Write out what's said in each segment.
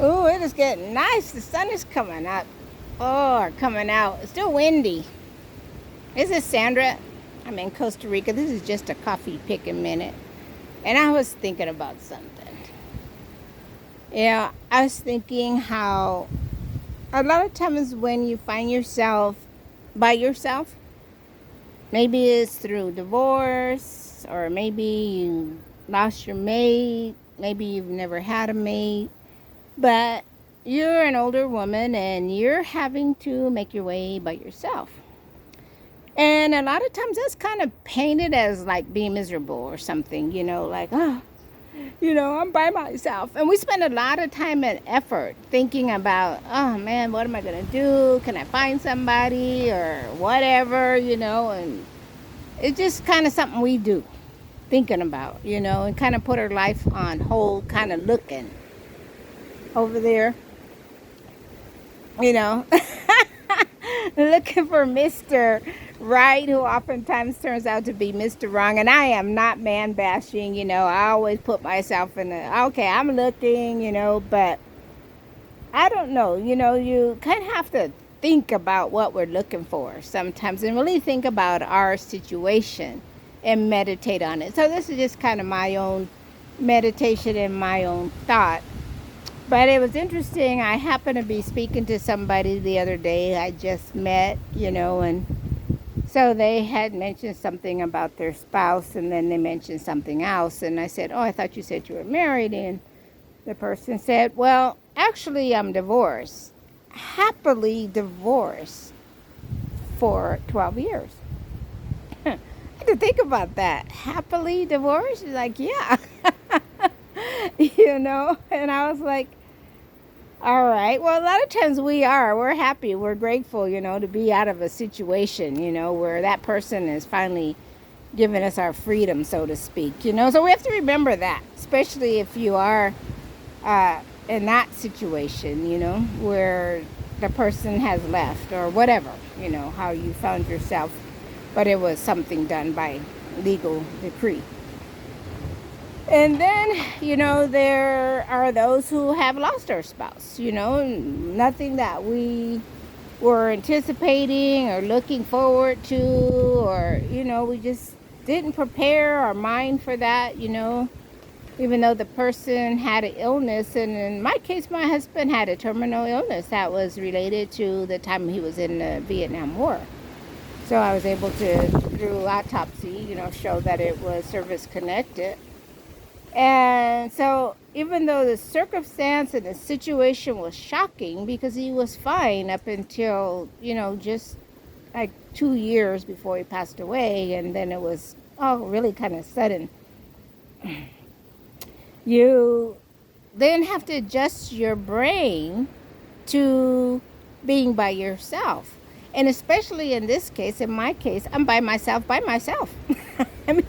Ooh, it is getting nice. The sun is coming up. Oh, coming out. It's still windy. This is Sandra. I'm in Costa Rica. This is just a coffee picking minute. And I was thinking about something. Yeah, I was thinking how a lot of times when you find yourself by yourself, maybe it's through divorce, or maybe you lost your mate, maybe you've never had a mate, but you're an older woman and you're having to make your way by yourself. And a lot of times that's kind of painted as like being miserable or something, like, oh, I'm by myself. And we spend a lot of time and effort thinking about, oh man, what am I going to do? Can I find somebody or whatever, and it's just kind of something we do, thinking about, and kind of put our life on hold, kind of looking over there, you know, looking for Mr. Right, who oftentimes turns out to be Mr. Wrong. And I am not man bashing, I always put myself in okay, I'm looking, but I don't know, you kind of have to think about what we're looking for sometimes and really think about our situation and meditate on it. So this is just kind of my own meditation and my own thought. But it was interesting. I happened to be speaking to somebody the other day I just met, and so they had mentioned something about their spouse, and then they mentioned something else. And I said, oh, I thought you said you were married. And the person said, well, actually, I'm divorced. Happily divorced for 12 years. I had to think about that. Happily divorced? Like, yeah. And I was like, all right. Well, a lot of times we're happy. We're grateful, to be out of a situation, where that person is finally giving us our freedom, so to speak, So we have to remember that, especially if you are in that situation, where the person has left or whatever, how you found yourself, but it was something done by legal decree. And then, there are those who have lost their spouse, nothing that we were anticipating or looking forward to, or, we just didn't prepare our mind for that, even though the person had an illness. And in my case, my husband had a terminal illness that was related to the time he was in the Vietnam War. So I was able to, through autopsy, show that it was service connected. And so even though the circumstance and the situation was shocking, because he was fine up until, just like 2 years before he passed away, and then it was really kind of sudden. You then have to adjust your brain to being by yourself. And especially in this case, in my case, I'm by myself. I mean,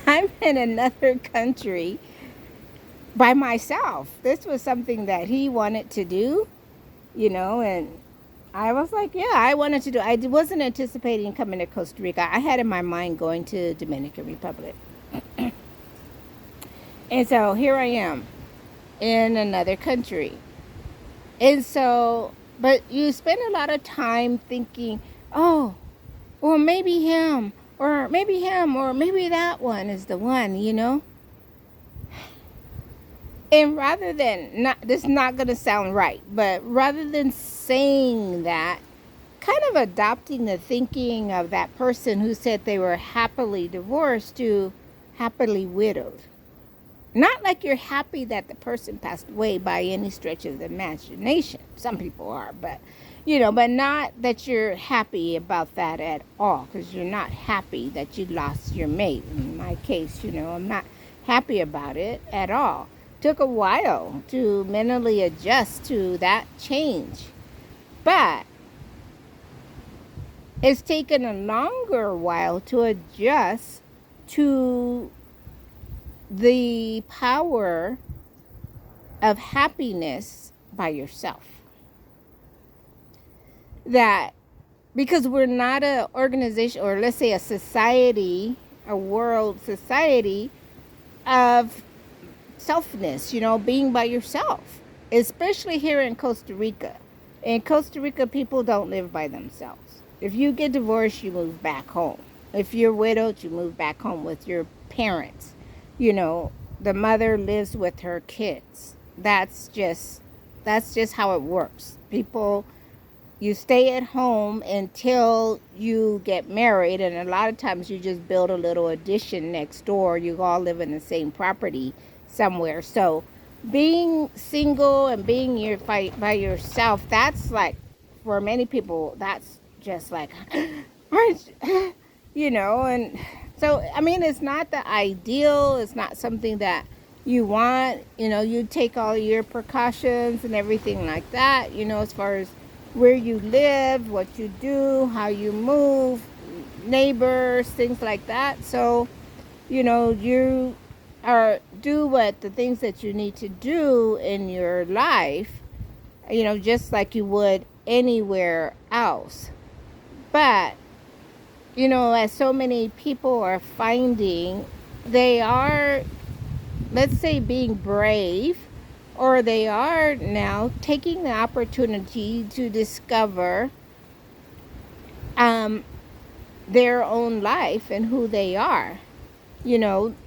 I'm in another country by myself. This was something that he wanted to do, and I was like, yeah, I wanted to do. I wasn't anticipating coming to Costa Rica. I had in my mind going to Dominican Republic. And so here I am in another country. And so, but you spend a lot of time thinking, oh, or maybe him, or maybe him, or maybe that one is the one, And rather than, this is not going to sound right, but rather than saying that, kind of adopting the thinking of that person who said they were happily divorced to happily widowed. Not like you're happy that the person passed away by any stretch of the imagination. Some people are, but but not that you're happy about that at all, because you're not happy that you lost your mate. In my case, I'm not happy about it at all. Took a while to mentally adjust to that change, but it's taken a longer while to adjust to the power of happiness by yourself. That because we're not an organization, or let's say a society, a world society of selfness, being by yourself. especially here in Costa Rica. In Costa Rica, people don't live by themselves. If you get divorced, you move back home. If you're widowed, you move back home with your parents. You know, the mother lives with her kids. That's just how it works. People, you stay at home until you get married, and a lot of times you just build a little addition next door. You all live in the same property somewhere. So being single and being by yourself, that's like, for many people, that's just like and so I mean, it's not the ideal, it's not something that you want. You take all your precautions and everything like that, as far as where you live, what you do, how you move, neighbors, things like that. So you are do what the things that you need to do in your life, just like you would anywhere else. But as so many people are finding, they are, let's say, being brave, or they are now taking the opportunity to discover their own life and who they are,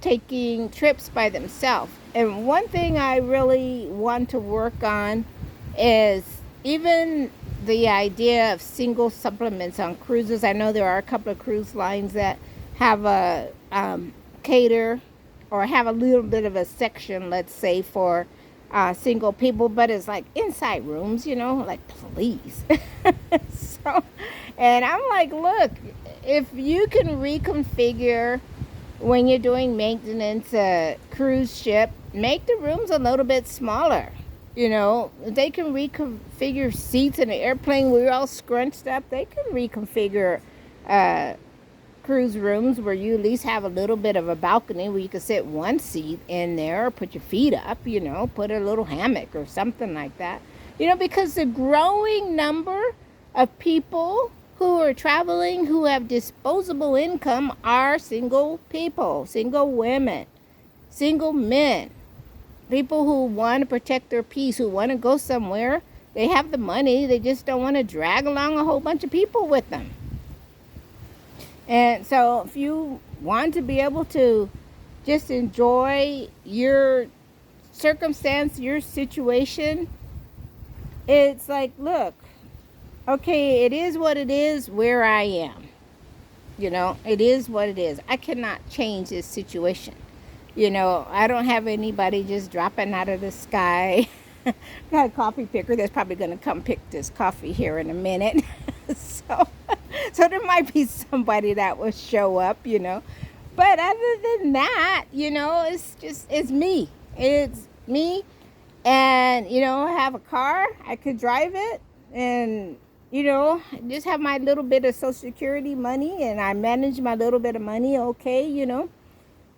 taking trips by themselves. And one thing I really want to work on is even the idea of single supplements on cruises. I know there are a couple of cruise lines that have a cater, or have a little bit of a section, let's say, for single people, but it's like inside rooms, like, please. So, and I'm like, look, if you can reconfigure when you're doing maintenance, cruise ship, make the rooms a little bit smaller. They can reconfigure seats in the airplane. We're all scrunched up. They can reconfigure cruise rooms where you at least have a little bit of a balcony where you can sit one seat in there, put your feet up, put a little hammock or something like that. Because the growing number of people who are traveling, who have disposable income, are single people, single women, single men. People who want to protect their peace, who want to go somewhere. They have the money. They just don't want to drag along a whole bunch of people with them. And so if you want to be able to just enjoy your circumstance, your situation, it's like, look, okay, it is what it is where I am. It is what it is. I cannot change this situation. I don't have anybody just dropping out of the sky. Got a coffee picker that's probably going to come pick this coffee here in a minute. So there might be somebody that will show up, But other than that, it's me. It's me. And, I have a car. I could drive it. And, just have my little bit of Social Security money. And I manage my little bit of money, okay,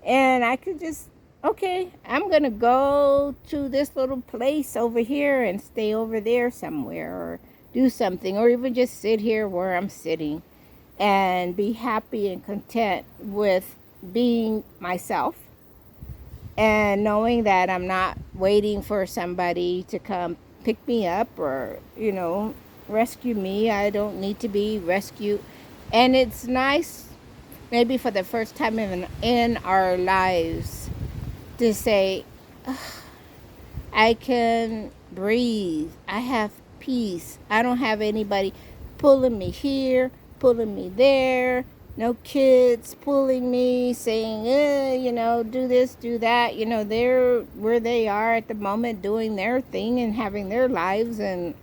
And I could just, okay, I'm going to go to this little place over here and stay over there somewhere, or do something, or even just sit here where I'm sitting and be happy and content with being myself, and knowing that I'm not waiting for somebody to come pick me up or, rescue me. I don't need to be rescued. And it's nice, maybe for the first time in our lives, to say, I can breathe. I have peace. I don't have anybody pulling me here, pulling me there. No kids pulling me, saying, do this, do that. They're where they are at the moment, doing their thing and having their lives and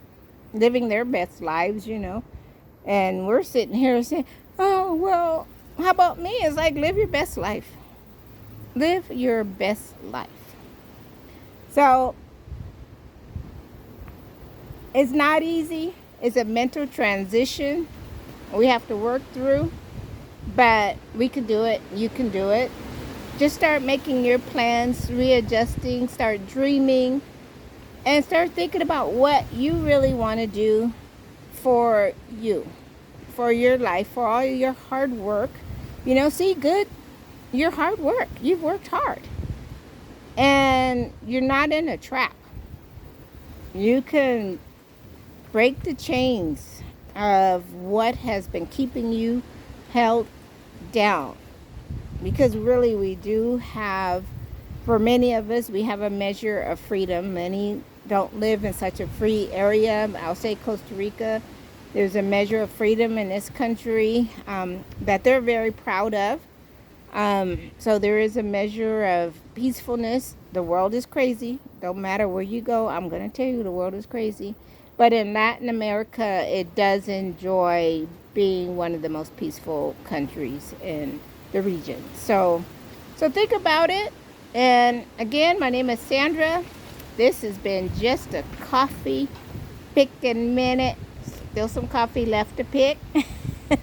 living their best lives, And we're sitting here saying, oh, well, how about me? It's like, live your best life. Live your best life. So it's not easy. It's a mental transition we have to work through, but we can do it. You can do it. Just start making your plans, readjusting, start dreaming, and start thinking about what you really want to do for you, for your life, for all your hard work. See, good, your hard work. You've worked hard. And you're not in a trap. You can break the chains of what has been keeping you held down. Because really, we do have, for many of us, we have a measure of freedom. Many don't live in such a free area. I'll say Costa Rica, there's a measure of freedom in this country that they're very proud of. So there is a measure of peacefulness. The world is crazy. Don't matter where you go, I'm going to tell you the world is crazy. But in Latin America, it does enjoy being one of the most peaceful countries in the region. So think about it. And again, my name is Sandra. This has been just a coffee picking minute. Still some coffee left to pick.